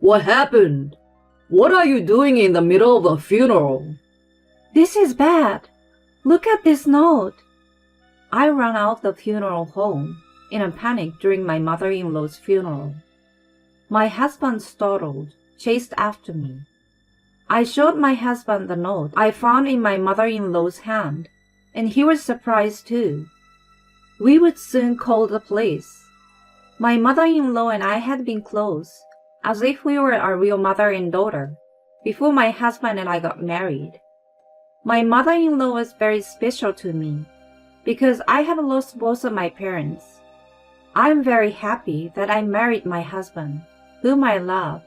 What happened? What are you doing in the middle of a funeral? This is bad. Look at this note. I ran out of the funeral home in a panic during my mother-in-law's funeral. My husband, startled, chased after me. I showed my husband the note I found in my mother-in-law's hand, and he was surprised too. We would soon call the police. My mother-in-law and I had been close, as if we were a real mother and daughter, before my husband and I got married. My mother-in-law was very special to me, because I have lost both of my parents. I am very happy that I married my husband, whom I love,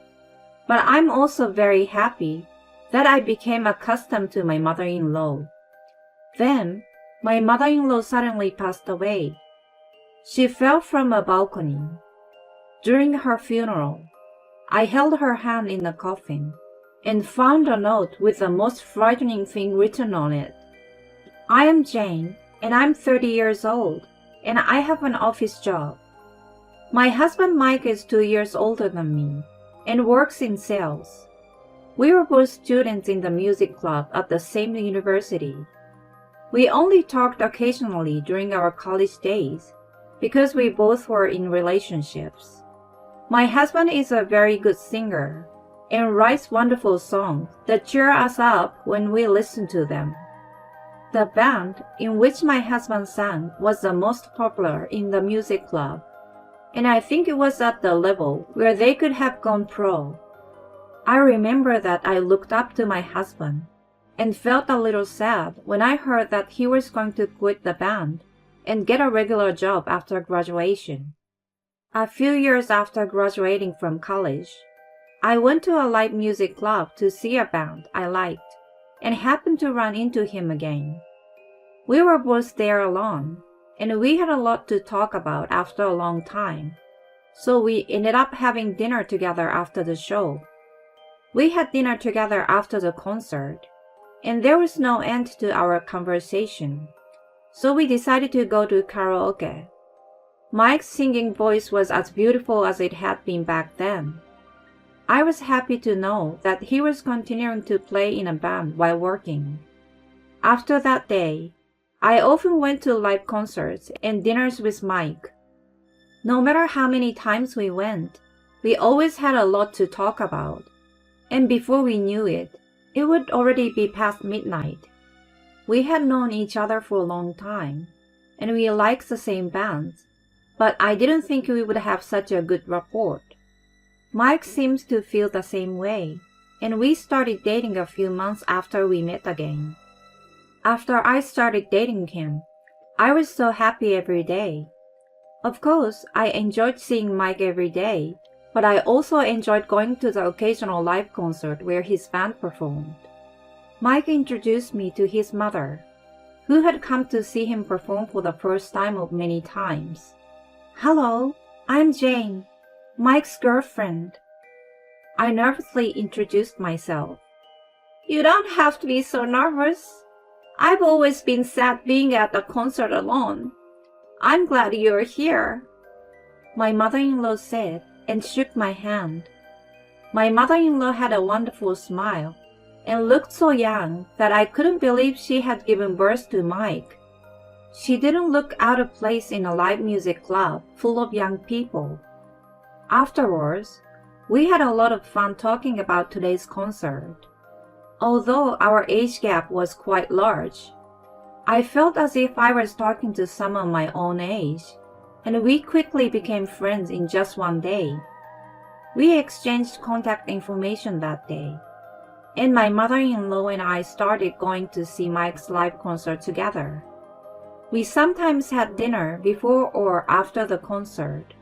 but I'm also very happy that I became accustomed to my mother-in-law. Then, my mother-in-law suddenly passed away. She fell from a balcony. During her funeral, I held her hand in the coffin and found a note with the most frightening thing written on it. I am Jane, and I'm 30 years old, and I have an office job. My husband Mike is 2 years older than me and works in sales. We were both students in the music club at the same university. We only talked occasionally during our college days because we both were in relationships. My husband is a very good singer and writes wonderful songs that cheer us up when we listen to them. The band in which my husband sang was the most popular in the music club, and I think it was at the level where they could have gone pro. I remember that I looked up to my husband and felt a little sad when I heard that he was going to quit the band and get a regular job after graduation. A few years after graduating from college, I went to a live music club to see a band I liked and happened to run into him again. We were both there alone, and we had a lot to talk about after a long time, so we ended up having dinner together after the show. We had dinner together after the concert, and there was no end to our conversation, so we decided to go to karaoke. Mike's singing voice was as beautiful as it had been back then. I was happy to know that he was continuing to play in a band while working. After that day, I often went to live concerts and dinners with Mike. No matter how many times we went, we always had a lot to talk about, and before we knew it, it would already be past midnight. We had known each other for a long time, and we liked the same bands, but I didn't think we would have such a good rapport. Mike seems to feel the same way, and we started dating a few months after we met again. After I started dating him, I was so happy every day. Of course, I enjoyed seeing Mike every day, but I also enjoyed going to the occasional live concert where his band performed. Mike introduced me to his mother, who had come to see him perform for the first time of many times. "Hello, I'm Jane, Mike's girlfriend." I nervously introduced myself. "You don't have to be so nervous. I've always been sad being at a concert alone. I'm glad you're here," my mother-in-law said and shook my hand. My mother-in-law had a wonderful smile and looked so young that I couldn't believe she had given birth to Mike. She didn't look out of place in a live music club full of young people. Afterwards, we had a lot of fun talking about today's concert. Although our age gap was quite large, I felt as if I was talking to someone my own age, and we quickly became friends in just one day. We exchanged contact information that day, and my mother-in-law and I started going to see Mike's live concert together. We sometimes had dinner before or after the concert,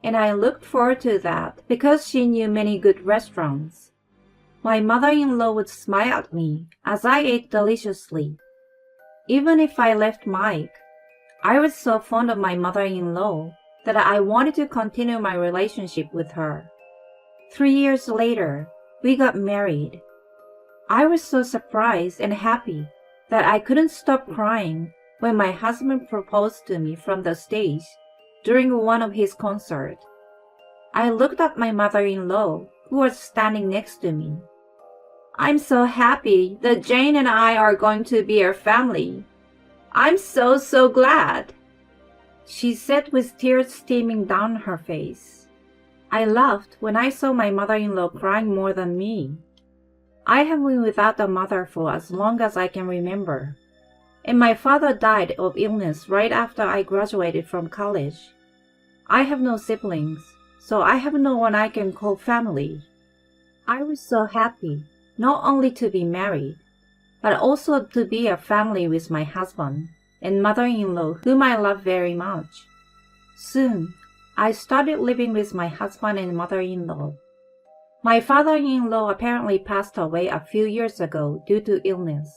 and I looked forward to that because she knew many good restaurants. My mother-in-law would smile at me as I ate deliciously. Even if I left Mike, I was so fond of my mother-in-law that I wanted to continue my relationship with her. 3 years later, we got married. I was so surprised and happy that I couldn't stop crying when my husband proposed to me from the stage during one of his concerts. I looked at my mother-in-law, who was standing next to me. I'm so happy that Jane and I are going to be a family. I'm so glad, she said with tears streaming down her face. I laughed when I saw my mother-in-law crying more than me. I have been without a mother for as long as I can remember, and my father died of illness right after I graduated from college. I have no siblings, so I have no one I can call family. I was so happy not only to be married, but also to be a family with my husband and mother-in-law whom I love very much. Soon, I started living with my husband and mother-in-law. My father-in-law apparently passed away a few years ago due to illness.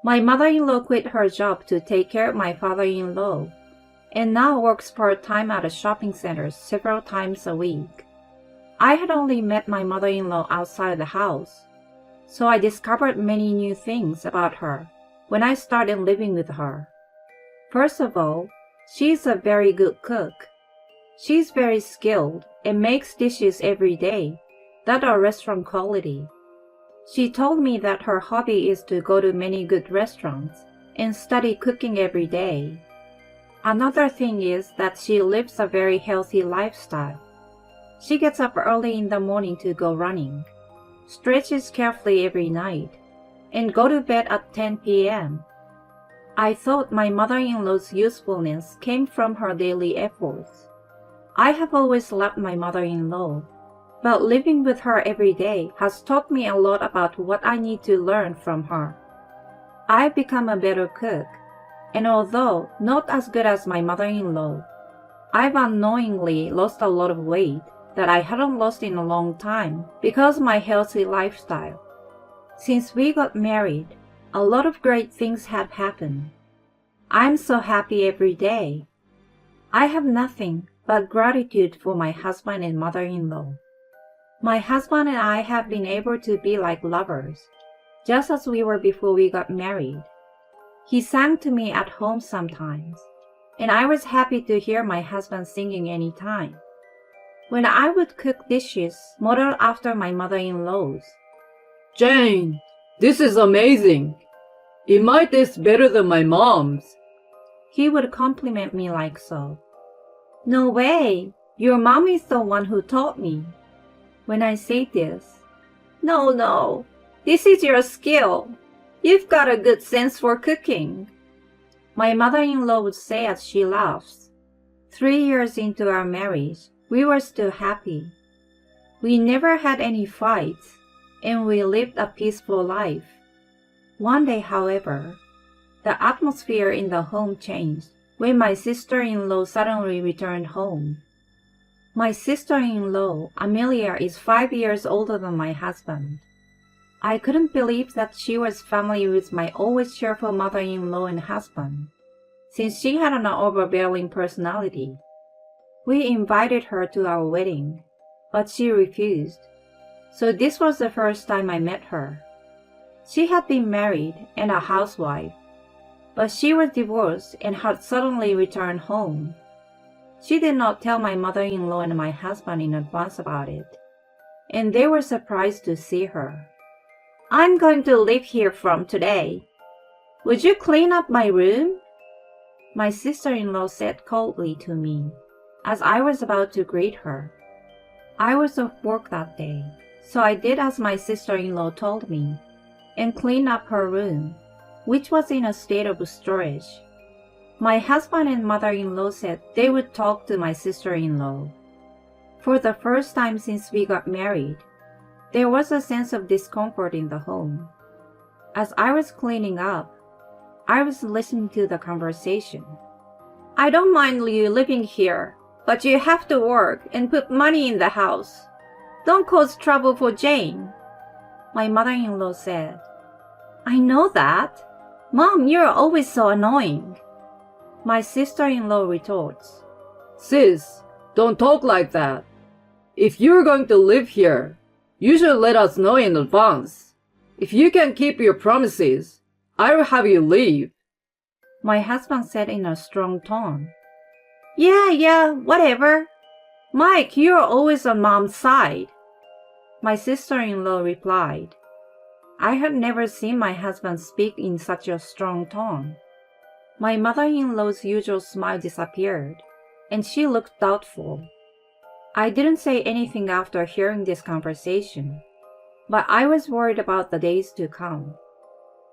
My mother-in-law quit her job to take care of my father-in-law and now works part-time at a shopping center several times a week. I had only met my mother-in-law outside the house, so I discovered many new things about her when I started living with her. First of all, she's a very good cook. She's very skilled and makes dishes every day that are restaurant quality. She told me that her hobby is to go to many good restaurants and study cooking every day. Another thing is that she lives a very healthy lifestyle. She gets up early in the morning to go running, stretches carefully every night, and go to bed at 10 p.m. I thought my mother-in-law's usefulness came from her daily efforts. I have always loved my mother-in-law, but living with her every day has taught me a lot about what I need to learn from her. I've become a better cook, and although not as good as my mother-in-law, I've unknowingly lost a lot of weight that I hadn't lost in a long time because of my healthy lifestyle. Since we got married, a lot of great things have happened. I'm so happy every day. I have nothing but gratitude for my husband and mother-in-law. My husband and I have been able to be like lovers, just as we were before we got married. He sang to me at home sometimes, and I was happy to hear my husband singing any time. When I would cook dishes modeled after my mother-in-law's, Jane, this is amazing. It might taste better than my mom's. he would compliment me like so. No way, your mom is the one who taught me. When I say this, no, this is your skill. You've got a good sense for cooking, my mother-in-law would say as she laughs. 3 years into our marriage, we were still happy. We never had any fights, and we lived a peaceful life. One day, however, the atmosphere in the home changed when my sister-in-law suddenly returned home. My sister-in-law, Amelia, is 5 years older than my husband. I couldn't believe that she was family with my always cheerful mother-in-law and husband, since she had an overbearing personality. We invited her to our wedding, but she refused. So this was the first time I met her. She had been married and a housewife, but she was divorced and had suddenly returned home. She did not tell my mother-in-law and my husband in advance about it, and they were surprised to see her. I'm going to live here from today. Would you clean up my room? My sister-in-law said coldly to me as I was about to greet her. I was off work that day, so I did as my sister-in-law told me and cleaned up her room, which was in a state of storage. My husband and mother-in-law said they would talk to my sister-in-law. For the first time since we got married, there was a sense of discomfort in the home. As I was cleaning up, I was listening to the conversation. I don't mind you living here, but you have to work and put money in the house. Don't cause trouble for Jane, my mother-in-law said. I know that. Mom, you're always so annoying, my sister-in-law retorts. Sis, don't talk like that. If you're going to live here, you should let us know in advance. If you can keep your promises, I will have you leave, my husband said in a strong tone. Yeah, whatever. Mike, you're always on Mom's side. My sister-in-law replied. I had never seen my husband speak in such a strong tone. My mother-in-law's usual smile disappeared, and she looked doubtful. I didn't say anything after hearing this conversation, but I was worried about the days to come.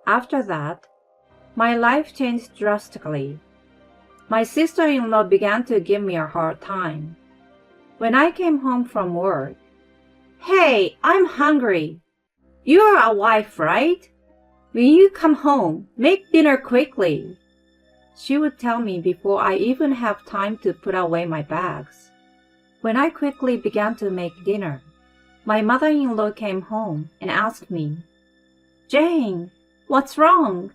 After that, my life changed drastically. My sister-in-law began to give me a hard time. When I came home from work, "Hey, I'm hungry. You're a wife, right? When you come home, make dinner quickly," she would tell me before I even have time to put away my bags. When I quickly began to make dinner, my mother-in-law came home and asked me, "Jane, what's wrong?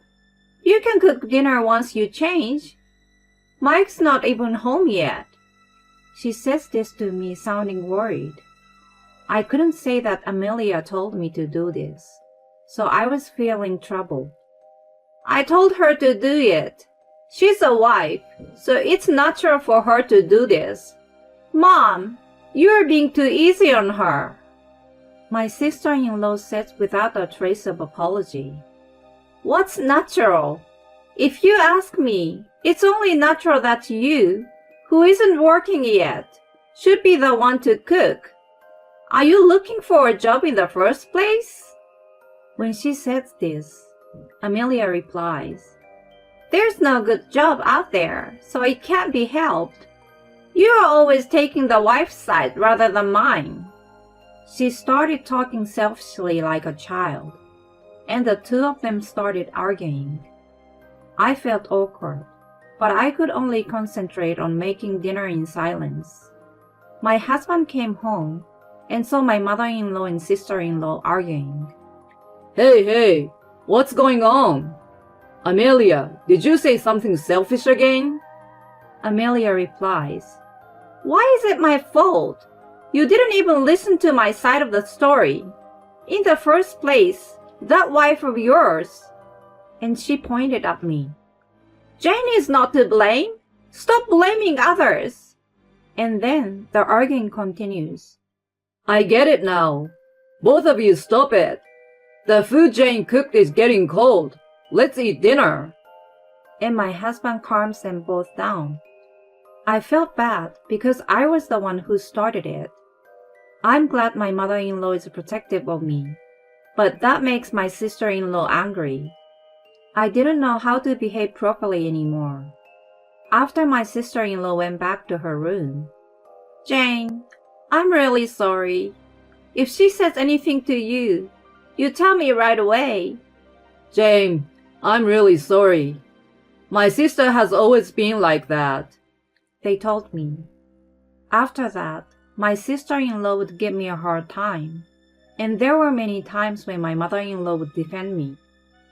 You can cook dinner once you change. Mike's not even home yet." She says this to me sounding worried. I couldn't say that Amelia told me to do this, so I was feeling troubled. "I told her to do it. She's a wife, so it's natural for her to do this. Mom, you're being too easy on her," my sister-in-law said without a trace of apology. "What's natural? If you ask me, it's only natural that you, who isn't working yet, should be the one to cook. Are you looking for a job in the first place?" When she says this, Amelia replies, "There's no good job out there, so it can't be helped. You are always taking the wife's side rather than mine." She started talking selfishly like a child, and the two of them started arguing. I felt awkward, but I could only concentrate on making dinner in silence. My husband came home and saw my mother-in-law and sister-in-law arguing. Hey, what's going on? Amelia, did you say something selfish again? Amelia replies, "Why is it my fault? You didn't even listen to my side of the story. In the first place, that wife of yours," and she pointed at me. "Jane is not to blame. Stop blaming others." And then the arguing continues. I get it now. Both of you stop it. The food Jane cooked is getting cold. Let's eat dinner. And my husband calms them both down. I felt bad because I was the one who started it. I'm glad my mother-in-law is protective of me, but that makes my sister-in-law angry. I didn't know how to behave properly anymore. After my sister-in-law went back to her room, "Jane, I'm really sorry. If she says anything to you, you tell me right away." Jane, I'm really sorry. My sister has always been like that, they told me. After that, my sister-in-law would give me a hard time, and there were many times when my mother-in-law would defend me,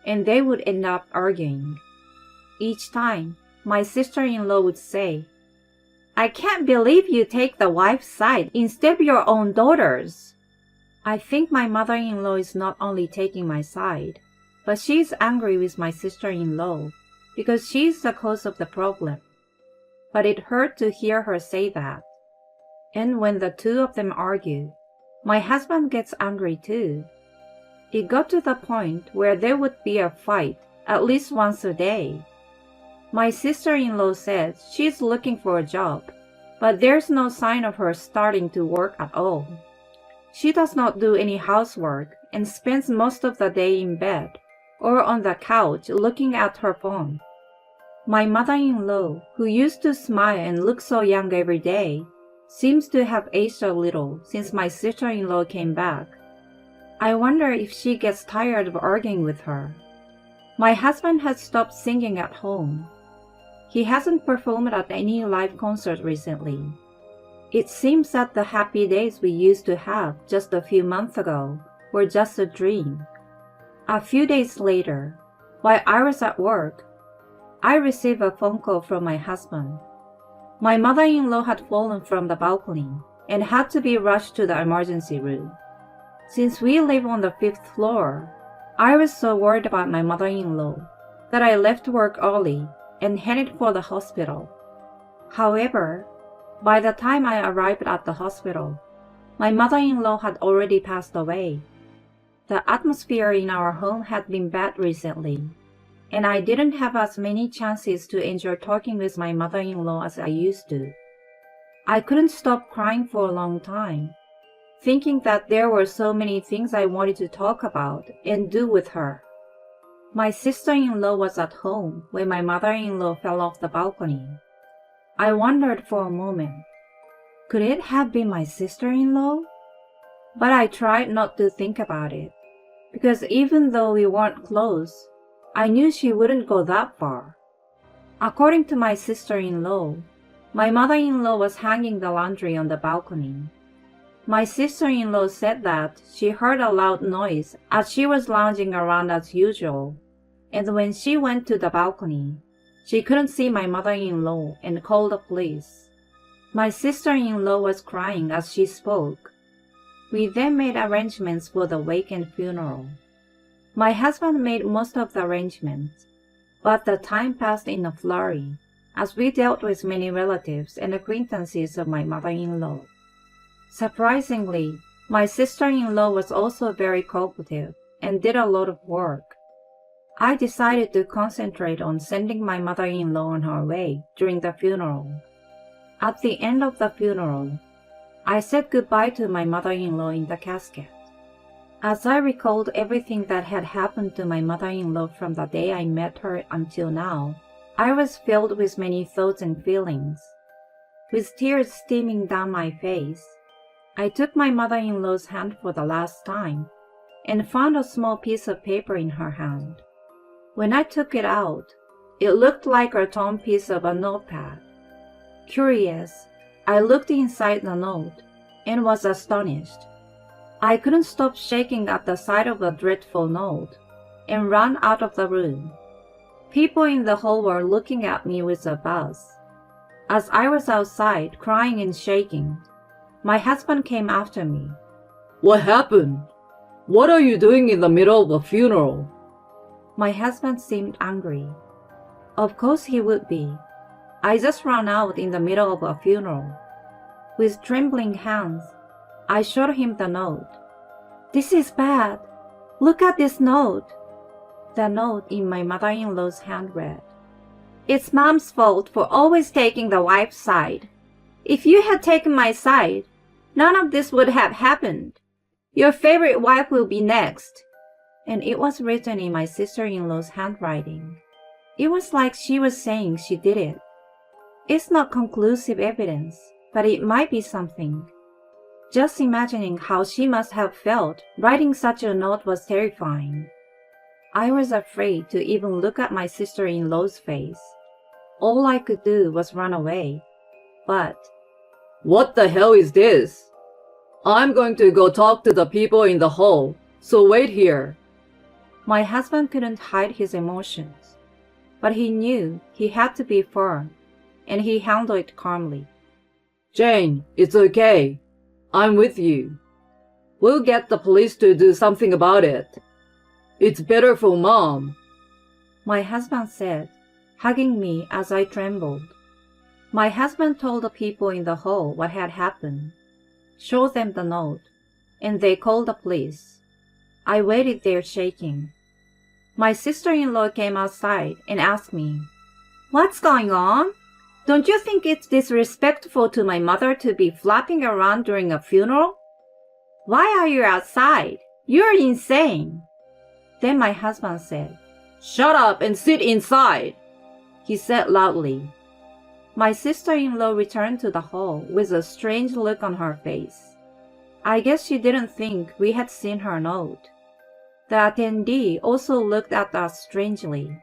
and they would end up arguing. Each time, my sister-in-law would say, "I can't believe you take the wife's side instead of your own daughter's." I think my mother-in-law is not only taking my side, but she's angry with my sister-in-law because she's the cause of the problem. But it hurt to hear her say that. And when the two of them argue, my husband gets angry too. It got to the point where there would be a fight at least once a day. My sister-in-law says she's looking for a job, but there's no sign of her starting to work at all. She does not do any housework and spends most of the day in bed or on the couch looking at her phone. My mother-in-law, who used to smile and look so young every day, seems to have aged a little since my sister-in-law came back. I wonder if she gets tired of arguing with her. My husband has stopped singing at home. He hasn't performed at any live concert recently. It seems that the happy days we used to have just a few months ago were just a dream. A few days later, while I was at work, I received a phone call from my husband. My mother-in-law had fallen from the balcony and had to be rushed to the emergency room. Since we live on the 5th floor, I was so worried about my mother-in-law that I left work early and headed for the hospital. However, by the time I arrived at the hospital, My mother-in-law had already passed away. The atmosphere in our home had been bad recently, and I didn't have as many chances to enjoy talking with my mother-in-law as I used to. I couldn't stop crying for a long time, thinking that there were so many things I wanted to talk about and do with her. My sister-in-law was at home when my mother-in-law fell off the balcony. I wondered for a moment, could it have been my sister-in-law? But I tried not to think about it, because even though we weren't close, I knew she wouldn't go that far. According to my sister-in-law, my mother-in-law was hanging the laundry on the balcony. My sister-in-law said that she heard a loud noise as she was lounging around as usual, and when she went to the balcony, she couldn't see my mother-in-law and called the police. My sister-in-law was crying as she spoke. We then made arrangements for the wake and funeral. My husband made most of the arrangements, but the time passed in a flurry as we dealt with many relatives and acquaintances of my mother-in-law. Surprisingly, my sister-in-law was also very cooperative and did a lot of work. I decided to concentrate on sending my mother-in-law on her way during the funeral. At the end of the funeral, I said goodbye to my mother-in-law in the casket. As I recalled everything that had happened to my mother-in-law from the day I met her until now, I was filled with many thoughts and feelings. With tears streaming down my face, I took my mother-in-law's hand for the last time and found a small piece of paper in her hand. When I took it out, it looked like a torn piece of a notepad. Curious, I looked inside the note and was astonished. I couldn't stop shaking at the sight of the dreadful note and ran out of the room. People in the hall were looking at me with a buzz. As I was outside crying and shaking, my husband came after me. What happened? What are you doing in the middle of a funeral? My husband seemed angry. Of course he would be. I just ran out in the middle of a funeral. With trembling hands, I showed him the note. This is bad. Look at this note. The note in my mother-in-law's hand read, It's Mom's fault for always taking the wife's side. If you had taken my side, none of this would have happened. Your favorite wife will be next. And it was written in my sister-in-law's handwriting. It was like she was saying she did it. It's not conclusive evidence, but it might be something. Just imagining how she must have felt writing such a note was terrifying. I was afraid to even look at my sister-in-law's face. All I could do was run away. But, What the hell is this? I'm going to go talk to the people in the hall, so wait here. my husband couldn't hide his emotions, but he knew he had to be firm, and he handled it calmly. Jane, it's okay. I'm with you. We'll get the police to do something about it. It's better for Mom. My husband said, hugging me as I trembled. My husband told the people in the hall what had happened, showed them the note, and they called the police. I waited there shaking. My sister-in-law came outside and asked me, What's going on? Don't you think it's disrespectful to my mother to be flapping around during a funeral? Why are you outside? You're insane. Then my husband said, Shut up and sit inside. He said loudly. My sister-in-law returned to the hall with a strange look on her face. I guess she didn't think we had seen her note. The attendee also looked at us strangely,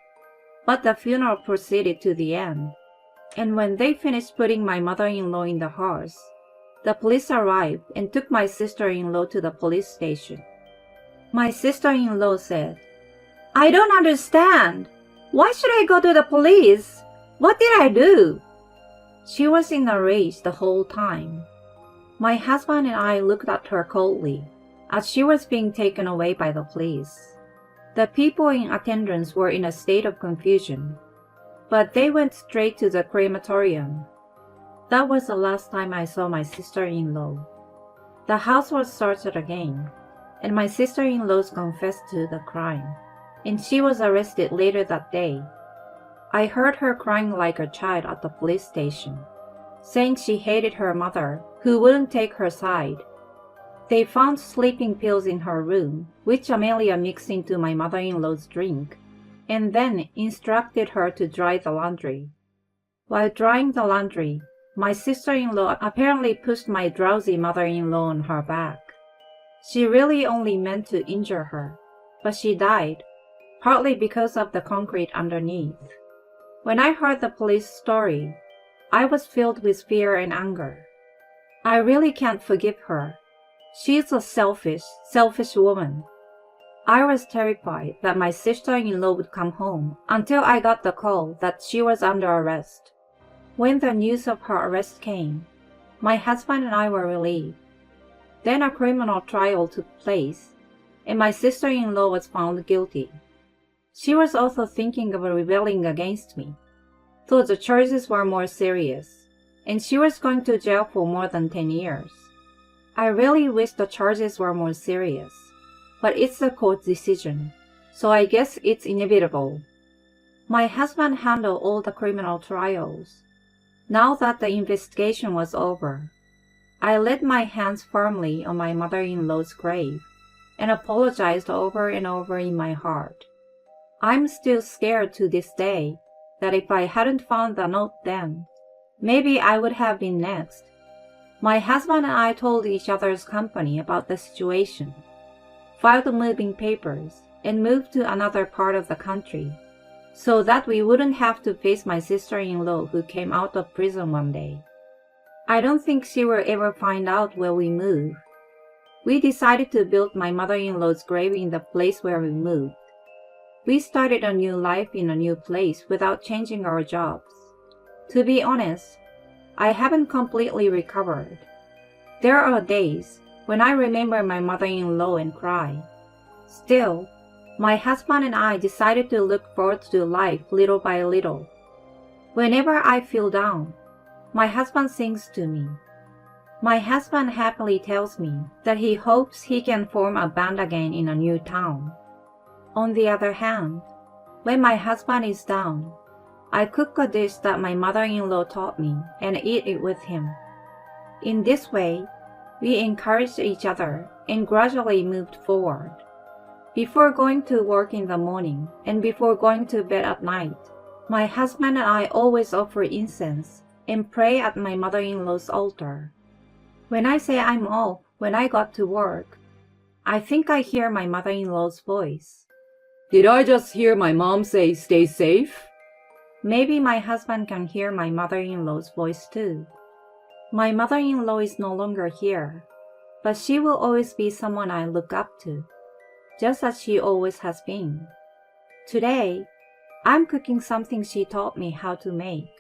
but the funeral proceeded to the end, and when they finished putting my mother-in-law in the hearse, the police arrived and took my sister-in-law to the police station. My sister-in-law said, I don't understand. Why should I go to the police? What did I do? She was in a rage the whole time. My husband and I looked at her coldly as she was being taken away by the police. The people in attendance were in a state of confusion, but they went straight to the crematorium. That was the last time I saw my sister-in-law. The house was searched again, and my sister-in-law confessed to the crime, and she was arrested later that day. I heard her crying like a child at the police station, saying she hated her mother, who wouldn't take her side. They found sleeping pills in her room, which Amelia mixed into my mother-in-law's drink, and then instructed her to dry the laundry. While drying the laundry, my sister-in-law apparently pushed my drowsy mother-in-law on her back. She really only meant to injure her, but she died, partly because of the concrete underneath. When I heard the police story, I was filled with fear and anger. I really can't forgive her. She's a selfish woman. I was terrified that my sister-in-law would come home until I got the call that she was under arrest. When the news of her arrest came, my husband and I were relieved. Then a criminal trial took place, and my sister-in-law was found guilty. She was also thinking of rebelling against me, though the charges were more serious, and she was going to jail for more than 10 years. I really wish the charges were more serious, but it's the court's decision, so I guess it's inevitable. My husband handled all the criminal trials. Now that the investigation was over, I laid my hands firmly on my mother-in-law's grave and apologized over and over in my heart. I'm still scared to this day that if I hadn't found the note then, maybe I would have been next. My husband and I told each other's company about the situation, filed the moving papers, and moved to another part of the country, so that we wouldn't have to face my sister-in-law who came out of prison one day. I don't think she will ever find out where we move. We decided to build my mother-in-law's grave in the place where we moved. We started a new life in a new place without changing our jobs. To be honest, I haven't completely recovered. There are days when I remember my mother-in-law and cry. Still, my husband and I decided to look forward to life little by little. Whenever I feel down, my husband sings to me. My husband happily tells me that he hopes he can form a band again in a new town. On the other hand, when my husband is down, I cook a dish that my mother-in-law taught me and eat it with him. In this way, we encouraged each other and gradually moved forward. Before going to work in the morning and before going to bed at night, my husband and I always offer incense and pray at my mother-in-law's altar. When I say I'm off when I got to work, I think I hear my mother-in-law's voice. Did I just hear my mom say stay safe? Maybe my husband can hear my mother-in-law's voice too. My mother-in-law is no longer here, but she will always be someone I look up to, just as she always has been. Today, I'm cooking something she taught me how to make.